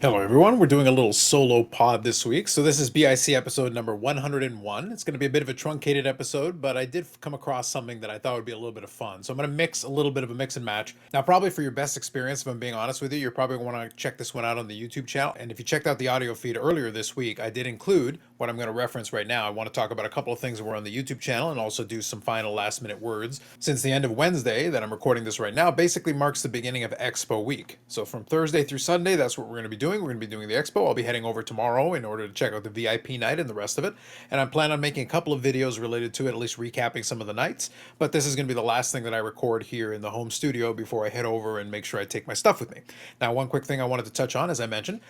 Hello, everyone. We're doing a little solo pod this week. So, this is BIC episode number 101. It's going to be a bit of a truncated episode, but I did come across something that I thought would be a little bit of fun. So, I'm going to mix a little bit of a mix and match. Now, probably for your best experience, if I'm being honest with you, you're probably going to want to check this one out on the YouTube channel. And if you checked out the audio feed earlier this week, I did include what I'm going to reference right now. I want to talk about a couple of things that were on the YouTube channel and also do some final last minute words. Since the end of Wednesday, that I'm recording this right now, basically marks the beginning of Expo week. So, from Thursday through Sunday, that's what we're going to be doing. We're going to be doing the Expo. I'll be heading over tomorrow in order to check out the VIP night and the rest of it. And I'm planning on making a couple of videos related to it, at least recapping some of the nights. But this is going to be the last thing that I record here in the home studio before I head over and make sure I take my stuff with me. Now, one quick thing I wanted to touch on, as I mentioned,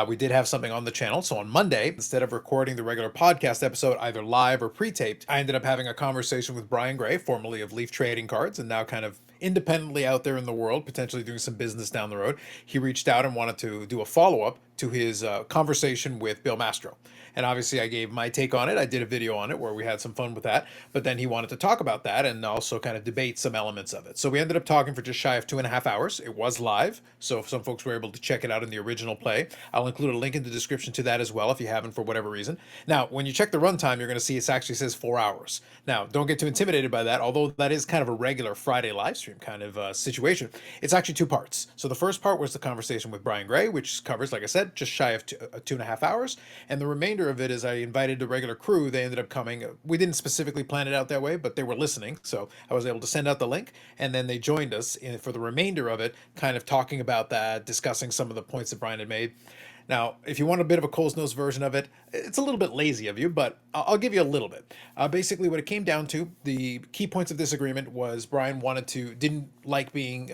we did have something on the channel. So on Monday, instead of recording the regular podcast episode, either live or pre-taped, I ended up having a conversation with Brian Gray, formerly of Leaf Trading Cards, and now kind of independently out there in the world, potentially doing some business down the road. He reached out and wanted to do a follow-up to his conversation with Bill Mastro. And obviously, I gave my take on it. I did a video on it where we had some fun with that. But then he wanted to talk about that and also kind of debate some elements of it. So we ended up talking for just shy of 2.5 hours. It was live, so some folks were able to check it out in the original play. I'll include a link in the description to that as well if you haven't for whatever reason. Now, when you check the runtime, you're going to see it actually says 4 hours. Now, don't get too intimidated by that, although that is kind of a regular Friday live stream kind of situation. It's actually two parts. So the first part was the conversation with Brian Gray, which covers, like I said, just shy of 2.5 hours. And the remainder of it is I invited the regular crew. They ended up coming. We didn't specifically plan it out that way, but they were listening. So I was able to send out the link, and then they joined us for the remainder of it, kind of talking about that, discussing some of the points that Brian had made. Now, if you want a bit of a Coles Nose version of it, it's a little bit lazy of you, but I'll give you a little bit. Basically, what it came down to, the key points of disagreement was Brian didn't like being,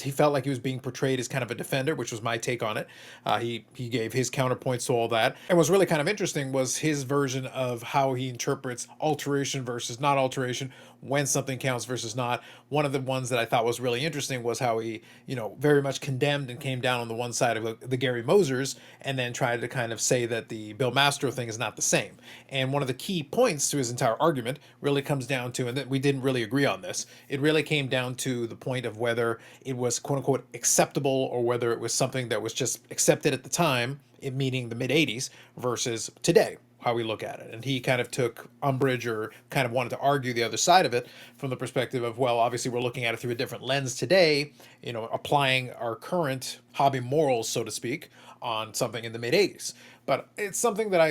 he felt like he was being portrayed as kind of a defender, which was my take on it. He gave his counterpoints to all that. And what's really kind of interesting was his version of how he interprets alteration versus not alteration, when something counts versus not. One of the ones that I thought was really interesting was how he, very much condemned and came down on the one side of the Gary Mosers, and then tried to kind of say that the Bill Mastro thing is not the same. And one of the key points to his entire argument really comes down to, and that we didn't really agree on this, it really came down to the point of whether it was quote unquote acceptable or whether it was something that was just accepted at the time, meaning the mid 80s, versus today, how we look at it. And he kind of took umbrage or kind of wanted to argue the other side of it from the perspective of, well, obviously we're looking at it through a different lens today, applying our current hobby morals, so to speak, on something in the mid 80s. But it's something that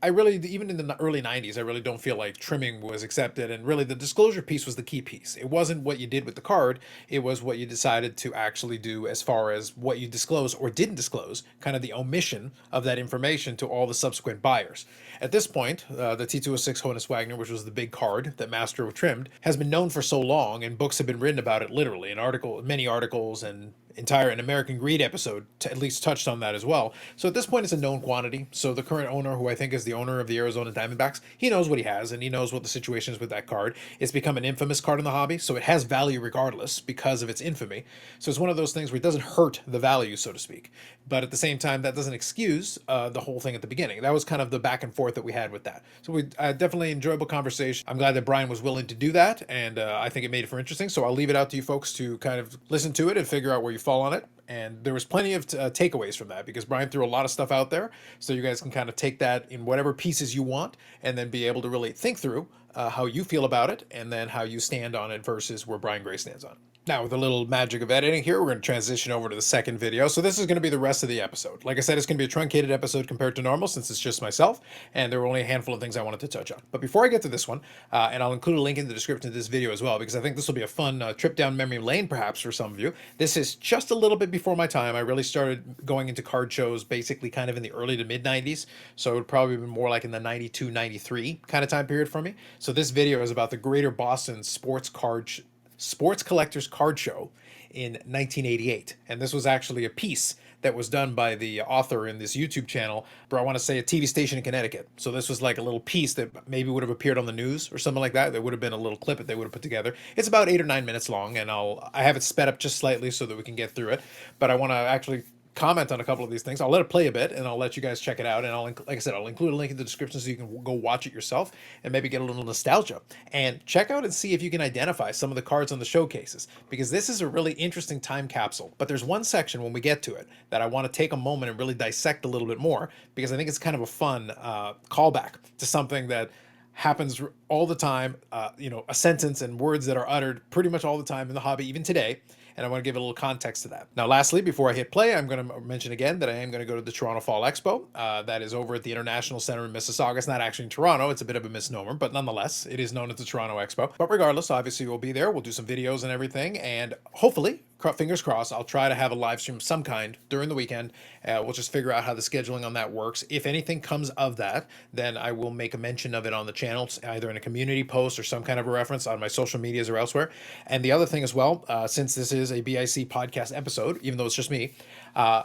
I really, even in the early 90s, I really don't feel like trimming was accepted. And really, the disclosure piece was the key piece. It wasn't what you did with the card, it was what you decided to actually do as far as what you disclose or didn't disclose, kind of the omission of that information to all the subsequent buyers. At this point, the T206 Honus Wagner, which was the big card that Master trimmed, has been known for so long, and books have been written about it literally. Many articles, and an American Greed episode at least touched on that as well. So at this point, it's a known quantity. So the current owner, who I think is the owner of the Arizona Diamondbacks, he knows what he has and he knows what the situation is with that card. It's become an infamous card in the hobby, so it has value regardless because of its infamy. So it's one of those things where it doesn't hurt the value, so to speak. But at the same time, that doesn't excuse the whole thing at the beginning. That was kind of the back and forth that we had with that. So we definitely enjoyable conversation. I'm glad that Brian was willing to do that, and I think it made it for interesting. So I'll leave it out to you folks to kind of listen to it and figure out where you fall on it. And there was plenty of takeaways from that because Brian threw a lot of stuff out there, so you guys can kind of take that in whatever pieces you want, and then be able to really think through how you feel about it, and then how you stand on it versus where Brian Gray stands on it. Now, with a little magic of editing here, we're going to transition over to the second video. So this is going to be the rest of the episode. Like I said, it's going to be a truncated episode compared to normal since it's just myself, and there were only a handful of things I wanted to touch on. But before I get to this one, and I'll include a link in the description of this video as well, because I think this will be a fun trip down memory lane perhaps for some of you. This is just a little bit before my time. I really started going into card shows basically kind of in the early to mid 90s. So it would probably be more like in the 92, 93 kind of time period for me. So this video is about the Greater Boston Sports Collectors Card Show in 1988. And this was actually a piece that was done by the author in this YouTube channel, or I want to say a TV station in Connecticut. So this was like a little piece that maybe would have appeared on the news or something like that. There would have been a little clip that they would have put together. It's about 8 or 9 minutes long, and I have it sped up just slightly so that we can get through it. But I want to actually comment on a couple of these things. I'll let it play a bit, and I'll let you guys check it out. And like I said, I'll include a link in the description so you can go watch it yourself and maybe get a little nostalgia. And check out and see if you can identify some of the cards on the showcases, because this is a really interesting time capsule. But there's one section when we get to it that I want to take a moment and really dissect a little bit more, because I think it's kind of a fun callback to something that happens all the time, a sentence and words that are uttered pretty much all the time in the hobby, even today. And I want to give a little context to that. Now, lastly, before I hit play, I'm going to mention again that I am going to go to the Toronto Fall Expo. That is over at the International Center in Mississauga. It's not actually in Toronto. It's a bit of a misnomer, but nonetheless, it is known as the Toronto Expo. But regardless, obviously, we'll be there. We'll do some videos and everything. And hopefully, fingers crossed, I'll try to have a live stream of some kind during the weekend. We'll just figure out how the scheduling on that works. If anything comes of that, then I will make a mention of it on the channel, either in a community post or some kind of a reference on my social medias or elsewhere. And the other thing as well, since this is a BIC podcast episode, even though it's just me,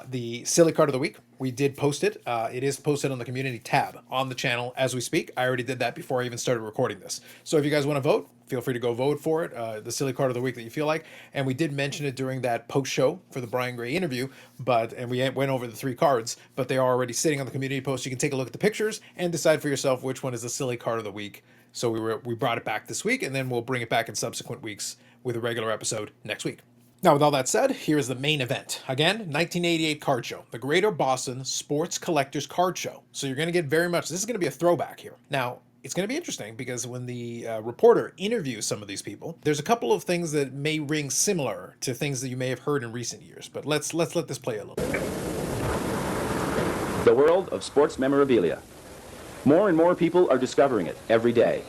the silly card of the week, we did post it. It is posted on the community tab on the channel as we speak. I already did that before I even started recording this. So if you guys want to vote, feel free to go vote for it, the silly card of the week that you feel like. And we did mention it during that post show for the Brian Gray interview, and we went over the 3 cards, but they are already sitting on the community post. You can take a look at the pictures and decide for yourself which one is the silly card of the week. So we brought it back this week, and then we'll bring it back in subsequent weeks with a regular episode next week. Now, with all that said, here's the main event. Again, 1988 card show, the Greater Boston Sports Collectors Card Show. So you're going to get this is going to be a throwback here. Now, it's going to be interesting because when the reporter interviews some of these people, there's a couple of things that may ring similar to things that you may have heard in recent years. But let's let this play a little bit. The world of sports memorabilia. More and more people are discovering it every day.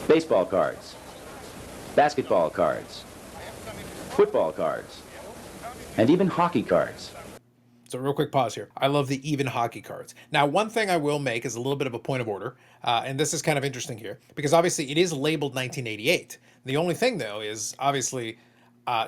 Baseball cards, basketball cards, football cards, and even hockey cards. So real quick pause here. I love the even hockey cards. Now, one thing I will make is a little bit of a point of order, and this is kind of interesting here, because obviously it is labeled 1988. The only thing, though, is obviously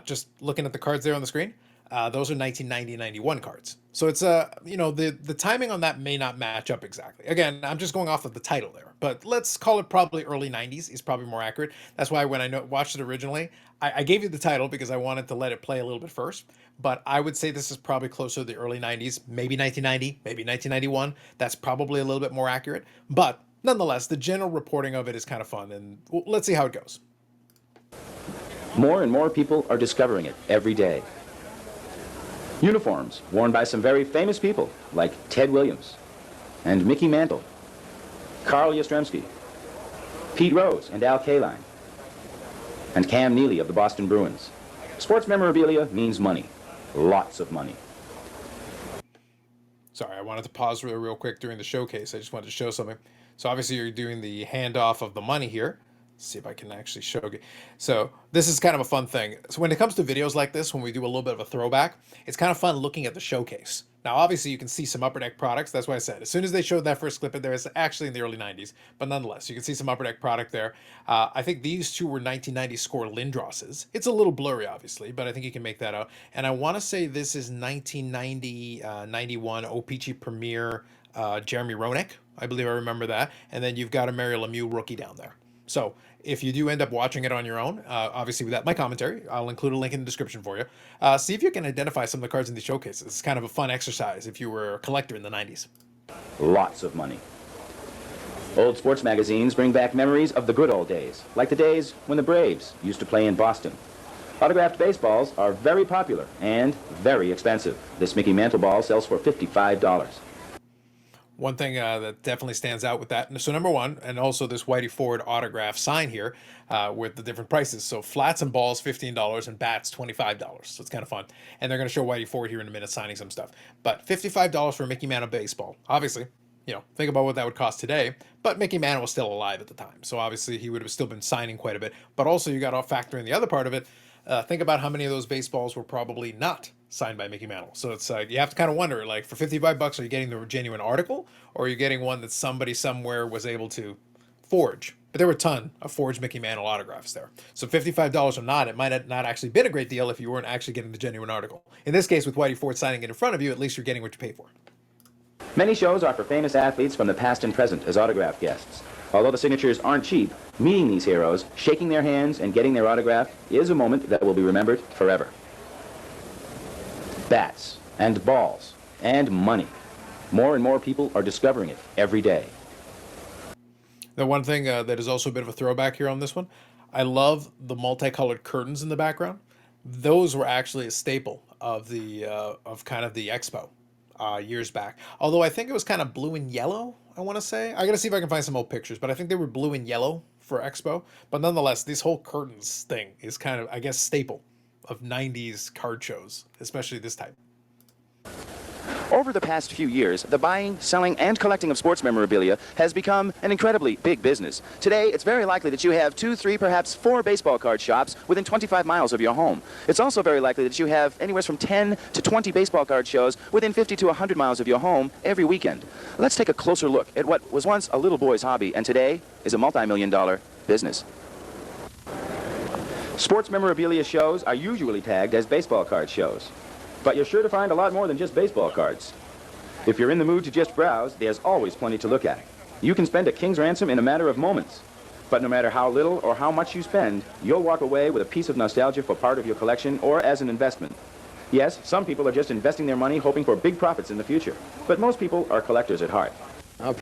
just looking at the cards there on the screen, those are 1990 and 91 cards. So it's, the timing on that may not match up exactly. Again, I'm just going off of the title there, but let's call it probably early 90s is probably more accurate. That's why when I watched it originally, I gave you the title because I wanted to let it play a little bit first, but I would say this is probably closer to the early 90s, maybe 1990, maybe 1991. That's probably a little bit more accurate, but nonetheless, the general reporting of it is kind of fun, and let's see how it goes. More and more people are discovering it every day. Uniforms worn by some very famous people like Ted Williams and Mickey Mantle, Carl Yastrzemski, Pete Rose and Al Kaline, and Cam Neely of the Boston Bruins. Sports memorabilia means money. Lots of money. Sorry, I wanted to pause real quick during the showcase. I just wanted to show something. So obviously you're doing the handoff of the money here. Let's see if I can actually show you. So this is kind of a fun thing. So when it comes to videos like this, when we do a little bit of a throwback, it's kind of fun looking at the showcase. Now, obviously, you can see some Upper Deck products. That's why I said, as soon as they showed that first clip in there, it's actually in the early 90s. But nonetheless, you can see some Upper Deck product there. I think these two were 1990 score Lindrosses. It's a little blurry, obviously, but I think you can make that out. And I want to say this is 1990, 91 OPG Premier Jeremy Roenick. I believe I remember that. And then you've got a Mario Lemieux rookie down there. So if you do end up watching it on your own, obviously without my commentary, I'll include a link in the description for you. See if you can identify some of the cards in the showcases. It's kind of a fun exercise if you were a collector in the 90s. Lots of money. Old sports magazines bring back memories of the good old days, like the days when the Braves used to play in Boston. Autographed baseballs are very popular and very expensive. This Mickey Mantle ball sells for $55. One thing that definitely stands out with that, so number one, and also this Whitey Ford autograph sign here with the different prices. So flats and balls, $15, and bats, $25. So it's kind of fun. And they're going to show Whitey Ford here in a minute signing some stuff. But $55 for a Mickey Mantle baseball. Obviously, think about what that would cost today. But Mickey Mantle was still alive at the time. So obviously he would have still been signing quite a bit. But also you got to factor in the other part of it. Think about how many of those baseballs were probably not signed by Mickey Mantle. So it's you have to kind of wonder, like, for $55, are you getting the genuine article, or are you getting one that somebody somewhere was able to forge? But there were a ton of forged Mickey Mantle autographs there. So $55 or not, it might have not actually been a great deal if you weren't actually getting the genuine article. In this case, with Whitey Ford signing it in front of you, at least you're getting what you pay for. Many shows offer famous athletes from the past and present as autograph guests. Although the signatures aren't cheap, meeting these heroes, shaking their hands, and getting their autograph is a moment that will be remembered forever. bats, and balls, and money. More and more people are discovering it every day. The one thing that is also a bit of a throwback here on this one, I love the multicolored curtains in the background. Those were actually a staple of the of kind of the expo years back. Although I think it was kind of blue and yellow, I want to say. I got to see if I can find some old pictures, but I think they were blue and yellow for expo. But nonetheless, this whole curtains thing is kind of, I guess, staple of 90s card shows, especially this type. Over the past few years, the buying, selling, and collecting of sports memorabilia has become an incredibly big business. Today, it's very likely that you have 2, 3, perhaps 4 baseball card shops within 25 miles of your home. It's also very likely that you have anywhere from 10 to 20 baseball card shows within 50 to 100 miles of your home every weekend. Let's take a closer look at what was once a little boy's hobby and today is a multi-million-dollar business. Sports memorabilia shows are usually tagged as baseball card shows. But you're sure to find a lot more than just baseball cards. If you're in the mood to just browse, there's always plenty to look at. You can spend a king's ransom in a matter of moments. But no matter how little or how much you spend, you'll walk away with a piece of nostalgia for part of your collection or as an investment. Yes, some people are just investing their money hoping for big profits in the future. But most people are collectors at heart. I'm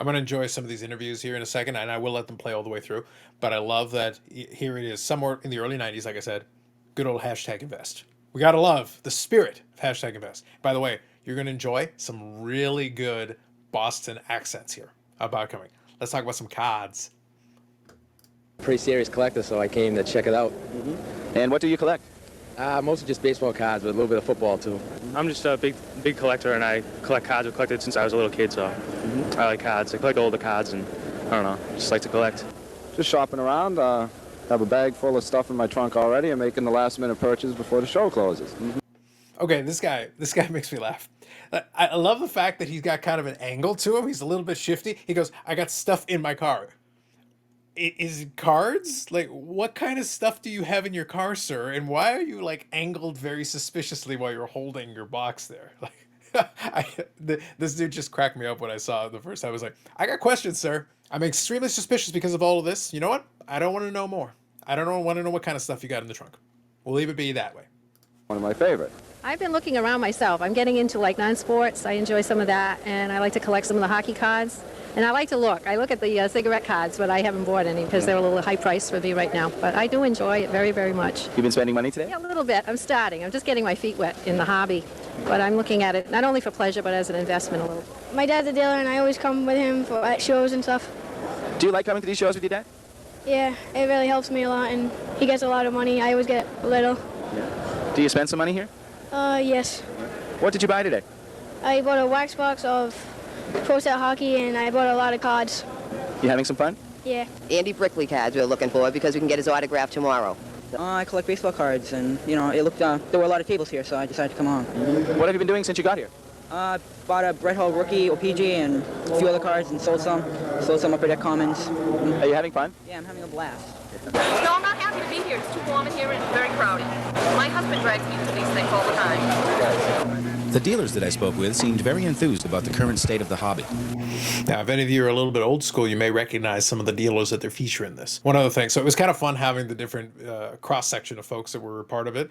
going to enjoy some of these interviews here in a second, and I will let them play all the way through. But I love that here it is, somewhere in the early 90s, like I said, good old hashtag invest. We got to love the spirit of hashtag invest. By the way, you're going to enjoy some really good Boston accents here about coming. Let's talk about some cards. Pretty serious collector, so I came to check it out. And what do you collect? Mostly just baseball cards, but a little bit of football, too. I'm just a big collector, and I collect cards. I've collected since I was a little kid, so I like cards. I collect all the cards, and I don't know, just like to collect. Just shopping around. Have a bag full of stuff in my trunk already and making the last-minute purchase before the show closes. Okay, this guy makes me laugh. I love the fact that he's got kind of an angle to him. He's a little bit shifty. He goes, I got stuff in my car. Is it cards? Like, what kind of stuff do you have in your car, sir? And why are you, like, angled very suspiciously while you're holding your box there? Like, this dude just cracked me up when I saw it the first time. I was like, I got questions, sir. I'm extremely suspicious because of all of this. You know what? I don't want to know more. I don't want to know what kind of stuff you got in the trunk. We'll leave it be that way. One of my favorite. I've been looking around myself. I'm getting into like non-sports. I enjoy some of that, and I like to collect some of the hockey cards. And I like to look. I look at the cigarette cards, but I haven't bought any because they're a little high price for me right now. But I do enjoy it very, very much. You've been spending money today? Yeah, a little bit. I'm starting. I'm just getting my feet wet in the hobby. But I'm looking at it not only for pleasure, but as an investment a little. My dad's a dealer, and I always come with him for at shows and stuff. Do you like coming to these shows with your dad? Yeah, it really helps me a lot, and he gets a lot of money. I always get a little. Do you spend some money here? Yes. What did you buy today? I bought a wax box of Pro Set Hockey, and I bought a lot of cards. You having some fun? Yeah. Andy Brickley cards we're looking for because we can get his autograph tomorrow. I collect baseball cards, and it looked there were a lot of tables here, so I decided to come on. What have you been doing since you got here? Bought a Brett Hull rookie OPG and a few other cards and sold some Upper Deck Commons. Are you having fun? Yeah, I'm having a blast. No, I'm not happy to be here. It's too warm in here and it's very crowded. My husband drags me to these things all the time. The dealers that I spoke with seemed very enthused about the current state of the hobby. Now, if any of you are a little bit old school, you may recognize some of the dealers that they're featuring in this. One other thing, so it was kind of fun having the different cross-section of folks that were a part of it.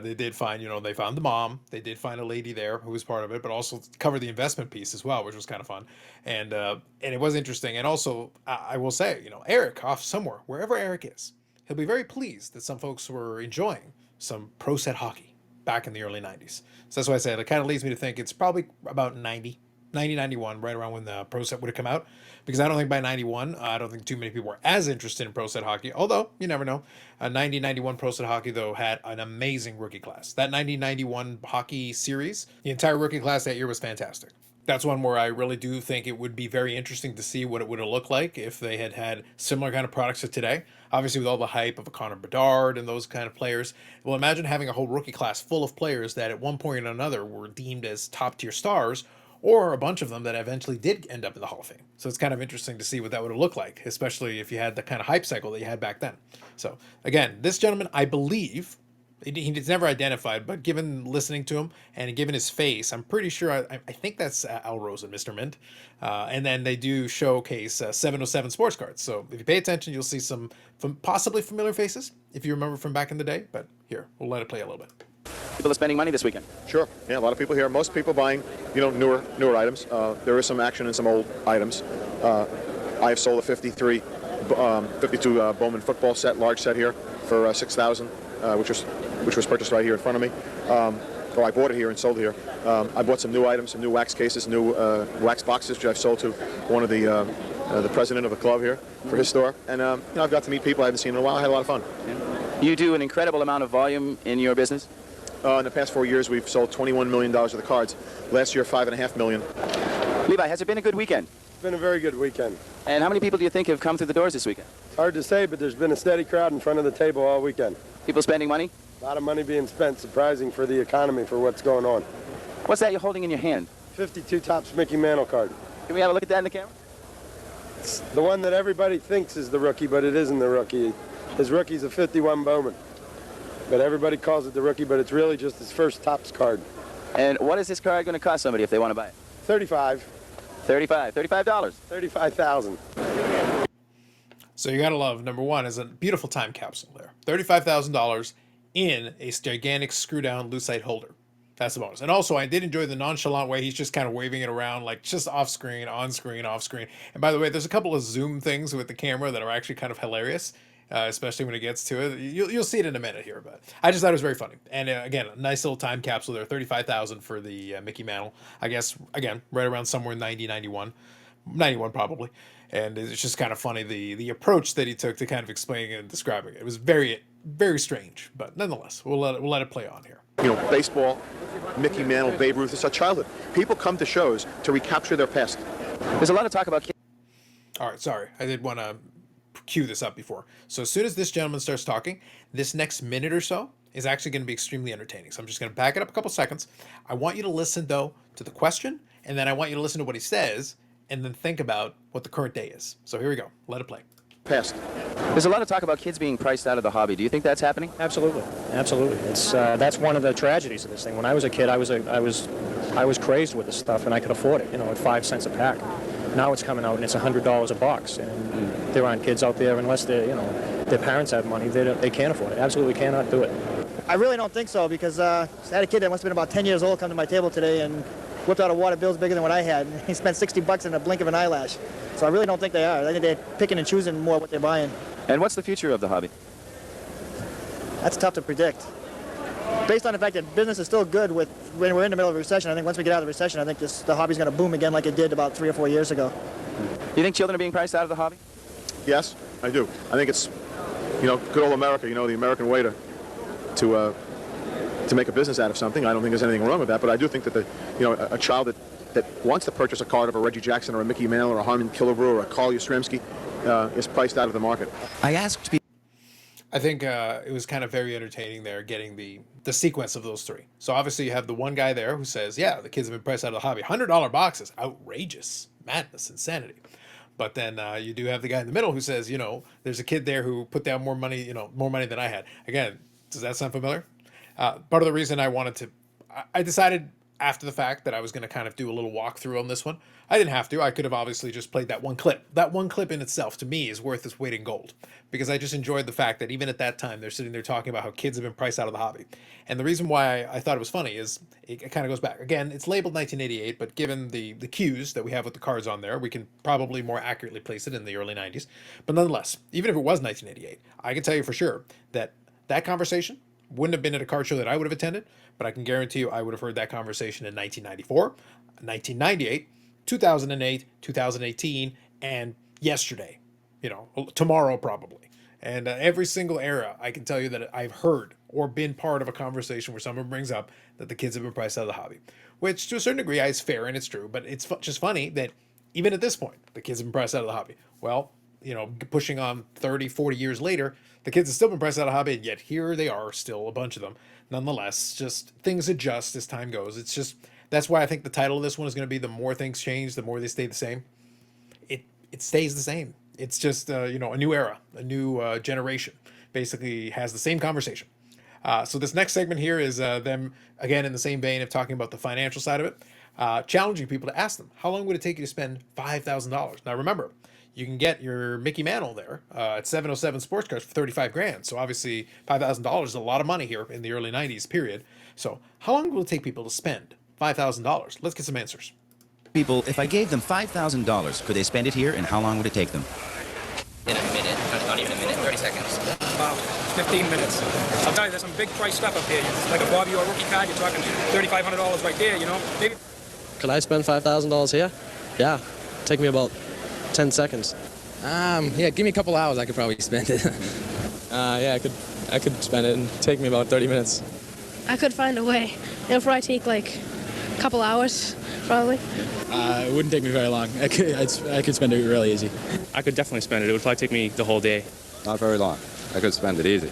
They did find, they found the mom. They did find a lady there who was part of it, but also cover the investment piece as well, which was kind of fun. And it was interesting. And also, I will say, Eric off somewhere, wherever Eric is, he'll be very pleased that some folks were enjoying some pro set hockey back in the early 90s. So that's why I said it kind of leads me to think it's probably about 91, right around when the pro set would have come out. Because I don't think by 91, I don't think too many people were as interested in pro set hockey. Although, you never know. 90-91 pro set hockey, though, had an amazing rookie class. That 90-91 hockey series, the entire rookie class that year was fantastic. That's one where I really do think it would be very interesting to see what it would have looked like if they had had similar kind of products to today. Obviously, with all the hype of a Connor Bedard and those kind of players. Well, imagine having a whole rookie class full of players that at one point or another were deemed as top-tier stars, or a bunch of them that eventually did end up in the Hall of Fame. So it's kind of interesting to see what that would have looked like, especially if you had the kind of hype cycle that you had back then. So again, this gentleman, I believe, he's never identified, but given listening to him and given his face, I'm pretty sure, I think that's Al Rosen, Mr. Mint. And then they do showcase 707 sports cards. So if you pay attention, you'll see some possibly familiar faces, if you remember from back in the day. But here, we'll let it play a little bit. People are spending money this weekend. Sure. Yeah, a lot of people here. Most people buying, newer items. There is some action in some old items. I have sold a 52 Bowman football set, large set here, for $6,000, which was purchased right here in front of me. Or I bought it here and sold it here. I bought some new items, some new wax cases, new wax boxes, which I've sold to one of the president of the club here for his store. And I've got to meet people I haven't seen in a while. I had a lot of fun. You do an incredible amount of volume in your business? In the past 4 years, we've sold $21 million of the cards. Last year, $5.5 million. Levi, has it been a good weekend? It's been a very good weekend. And how many people do you think have come through the doors this weekend? It's hard to say, but there's been a steady crowd in front of the table all weekend. People spending money? A lot of money being spent, surprising for the economy for what's going on. What's that you're holding in your hand? 52 Topps Mickey Mantle card. Can we have a look at that in the camera? It's the one that everybody thinks is the rookie, but it isn't the rookie. His rookie's a 51 Bowman. But everybody calls it the rookie, but it's really just his first Topps card. And what is this card going to cost somebody if they want to buy it? $35. $35. $35,000. So you gotta love, number one, is a beautiful time capsule there. $35,000 in a gigantic screw-down lucite holder. That's the bonus. And also, I did enjoy the nonchalant way he's just kind of waving it around, like just off screen, on screen, off screen. And by the way, there's a couple of zoom things with the camera that are actually kind of hilarious. Especially when it gets to it. You'll see it in a minute here, but I just thought it was very funny. And again, a nice little time capsule there, $35,000 for the Mickey Mantle. I guess, again, right around somewhere 90, 91 probably. And it's just kind of funny, the approach that he took to kind of explaining and describing it. It was very, very strange, but nonetheless, we'll let it play on here. Baseball, Mickey Mantle, Babe Ruth, it's our childhood. People come to shows to recapture their past. There's a lot of talk about kids. All right, sorry. I did want to cue this up before. So as soon as this gentleman starts talking, this next minute or so is actually going to be extremely entertaining. So I'm just going to back it up a couple seconds. I want you to listen, though, to the question, and then I want you to listen to what he says, and then think about what the current day is. So here we go. Let it play. Past. There's a lot of talk about kids being priced out of the hobby. Do you think that's happening? Absolutely. It's that's one of the tragedies of this thing. When I was a kid, I was crazed with this stuff, and I could afford it, at 5 cents a pack. Now it's coming out and it's $100 a box, and there aren't kids out there unless their parents have money. They can't afford it. Absolutely cannot do it. I really don't think so, because I had a kid that must have been about 10 years old come to my table today and whipped out a wad of bills bigger than what I had. He spent $60 in a blink of an eyelash. So I really don't think they are. I think they're picking and choosing more what they're buying. And what's the future of the hobby? That's tough to predict. Based on the fact that business is still good when we're in the middle of a recession, I think once we get out of the recession, I think the hobby's going to boom again like it did about 3 or 4 years ago. You think children are being priced out of the hobby? Yes, I do. I think it's, good old America, the American way to make a business out of something. I don't think there's anything wrong with that, but I do think that a child that wants to purchase a card of a Reggie Jackson or a Mickey Mantle or a Harmon Killebrew or a Carl Yastrzemski is priced out of the market. I think it was kind of very entertaining there, getting the sequence of those three. So obviously you have the one guy there who says, yeah, the kids have been priced out of the hobby. $100 boxes, outrageous, madness, insanity. But then you do have the guy in the middle who says, there's a kid there who put down more money, more money than I had. Again, does that sound familiar? Part of the reason I decided after the fact that I was going to kind of do a little walkthrough on this one. I didn't have to. I could have obviously just played that one clip. That one clip in itself, to me, is worth its weight in gold. Because I just enjoyed the fact that even at that time, they're sitting there talking about how kids have been priced out of the hobby. And the reason why I thought it was funny is it kind of goes back. Again, it's labeled 1988, but given the cues that we have with the cards on there, we can probably more accurately place it in the early 90s. But nonetheless, even if it was 1988, I can tell you for sure that that conversation wouldn't have been at a card show that I would have attended, but I can guarantee you I would have heard that conversation in 1994, 1998, 2008, 2018, and yesterday, tomorrow probably. And every single era, I can tell you that I've heard or been part of a conversation where someone brings up that the kids have been priced out of the hobby, which to a certain degree is fair and it's true, but it's just funny that even at this point, the kids have been priced out of the hobby. Well, pushing on 30, 40 years later, the kids have still been priced out of the hobby, and yet here they are, still a bunch of them. Nonetheless, just things adjust as time goes. It's just, that's why I think the title of this one is going to be The More Things Change, the More They Stay the Same. It stays the same. It's just, a new era, a new generation, basically has the same conversation. So this next segment here is them, again, in the same vein of talking about the financial side of it, challenging people to ask them, how long would it take you to spend $5,000? Now remember, you can get your Mickey Mantle there at 707 Sports Cards for $35,000. So obviously $5,000 is a lot of money here in the early 90s period. So how long will it take people to spend $5,000? Let's get some answers. People, if I gave them $5,000, could they spend it here, and how long would it take them? In a minute, not even a minute, 30 seconds. About 15 minutes. I'll tell you, there's some big price stuff up here. Like a Bobby or a rookie card, you're talking $3,500 right there, you know? Maybe. Could I spend $5,000 here? Yeah. Take me about 10 seconds. Yeah, give me a couple hours, I could probably spend it. Yeah, I could spend it and take me about 30 minutes. I could find a way. It'll probably take like a couple hours, probably. It wouldn't take me very long. I could spend it really easy. I could definitely spend it. It would probably take me the whole day. Not very long. I could spend it easy.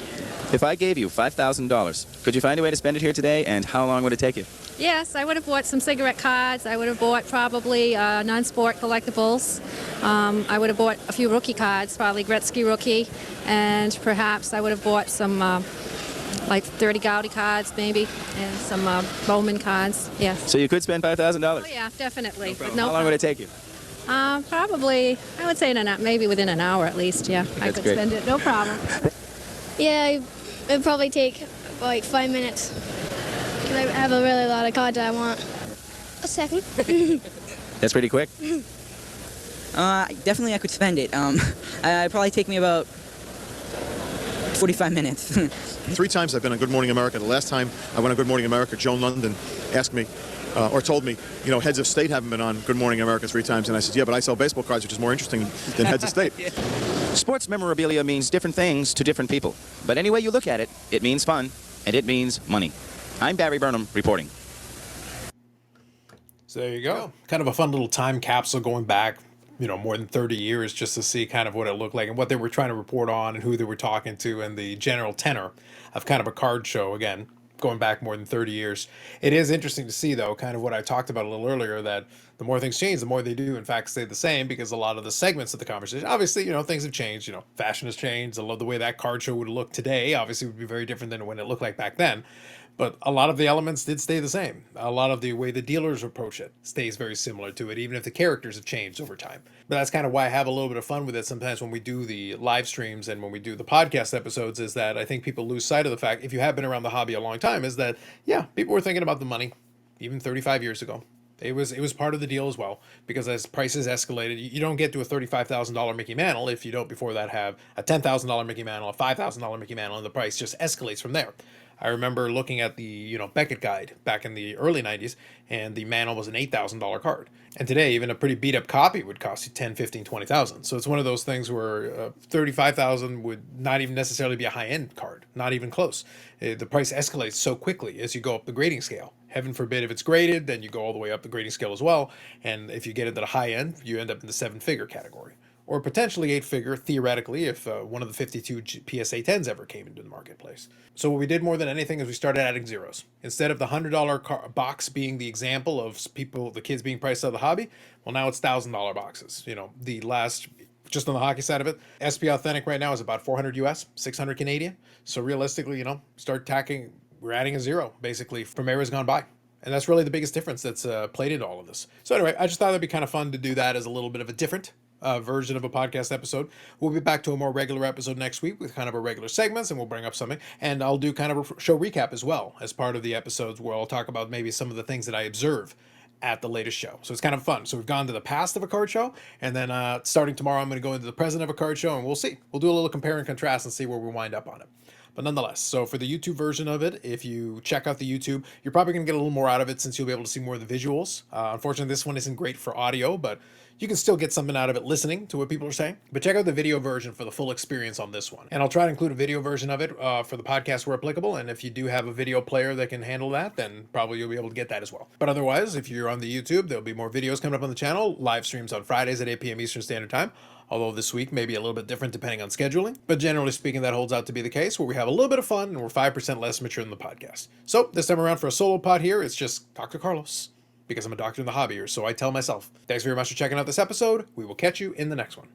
If I gave you $5,000, could you find a way to spend it here today, and how long would it take you? Yes, I would have bought some cigarette cards. I would have bought probably non-sport collectibles. I would have bought a few rookie cards, probably Gretzky rookie, and perhaps I would have bought some like 30 Gaudy cards maybe, and some Bowman cards. Yes. So you could spend $5,000? Oh yeah, definitely. No how long would it take you? Probably, I would say maybe within an hour at least. Yeah, I could great. spend it, no problem. Yeah, it'd probably take like 5 minutes. Because I have a really lot of cards I want. A second. That's pretty quick. Definitely I could spend it. It'd probably take me about 45 minutes. 3 times I've been on Good Morning America. The last time I went on Good Morning America, Joan London asked me, or told me, you know, heads of state haven't been on Good Morning America 3 times. And I said, yeah, but I sell baseball cards, which is more interesting than heads of state. Sports memorabilia means different things to different people. But any way you look at it, it means fun, and it means money. I'm Barry Burnham, reporting. So there you go. Kind of a fun little time capsule going back, more than 30 years just to see kind of what it looked like and what they were trying to report on and who they were talking to and the general tenor of kind of a card show, again, going back more than 30 years. It is interesting to see, though, kind of what I talked about a little earlier, that the more things change, the more they do, in fact, stay the same, because a lot of the segments of the conversation, obviously, things have changed. Fashion has changed. I love the way that card show would look today. Obviously, would be very different than when it looked like back then. But a lot of the elements did stay the same. A lot of the way the dealers approach it stays very similar to it, even if the characters have changed over time. But that's kind of why I have a little bit of fun with it sometimes when we do the live streams and when we do the podcast episodes, is that I think people lose sight of the fact, if you have been around the hobby a long time, is that, yeah, people were thinking about the money even 35 years ago. It was part of the deal as well, because as prices escalated, you don't get to a $35,000 Mickey Mantle if you don't before that have a $10,000 Mickey Mantle, a $5,000 Mickey Mantle, and the price just escalates from there. I remember looking at the Beckett guide back in the early 90s, and the Mantle was an $8,000 card. And today, even a pretty beat up copy would cost you $10,000, $15,000, $20,000. So it's one of those things where $35,000 would not even necessarily be a high end card, not even close. The price escalates so quickly as you go up the grading scale. Heaven forbid if it's graded, then you go all the way up the grading scale as well. And if you get into the high end, you end up in the 7-figure category. Or potentially 8-figure, theoretically, if one of the 52 PSA 10s ever came into the marketplace. So what we did more than anything is we started adding zeros. Instead of the $100 box being the example of the kids being priced out of the hobby, well, now it's $1,000 boxes. The last, just on the hockey side of it, SP Authentic right now is about 400 US, 600 Canadian. So realistically, we're adding a zero, basically, from eras gone by. And that's really the biggest difference that's played into all of this. So anyway, I just thought it'd be kind of fun to do that as a little bit of a different version of a podcast episode. We'll be back to a more regular episode next week with kind of our regular segments, and we'll bring up something. And I'll do kind of a show recap as well as part of the episodes, where I'll talk about maybe some of the things that I observe at the latest show. So it's kind of fun. So we've gone to the past of a card show, and then starting tomorrow, I'm going to go into the present of a card show, and we'll see. We'll do a little compare and contrast and see where we wind up on it. But nonetheless, so for the YouTube version of it, if you check out the YouTube, you're probably going to get a little more out of it since you'll be able to see more of the visuals. Unfortunately, this one isn't great for audio, but you can still get something out of it listening to what people are saying. But check out the video version for the full experience on this one. And I'll try to include a video version of it for the podcast where applicable. And if you do have a video player that can handle that, then probably you'll be able to get that as well. But otherwise, if you're on the YouTube, there'll be more videos coming up on the channel, live streams on Fridays at 8 p.m. Eastern Standard Time. Although this week may be a little bit different depending on scheduling. But generally speaking, that holds out to be the case, where we have a little bit of fun and we're 5% less mature than the podcast. So this time around for a solo pod here, it's just Dr. Carlos, because I'm a doctor in the hobby, or so I tell myself. Thanks very much for checking out this episode. We will catch you in the next one.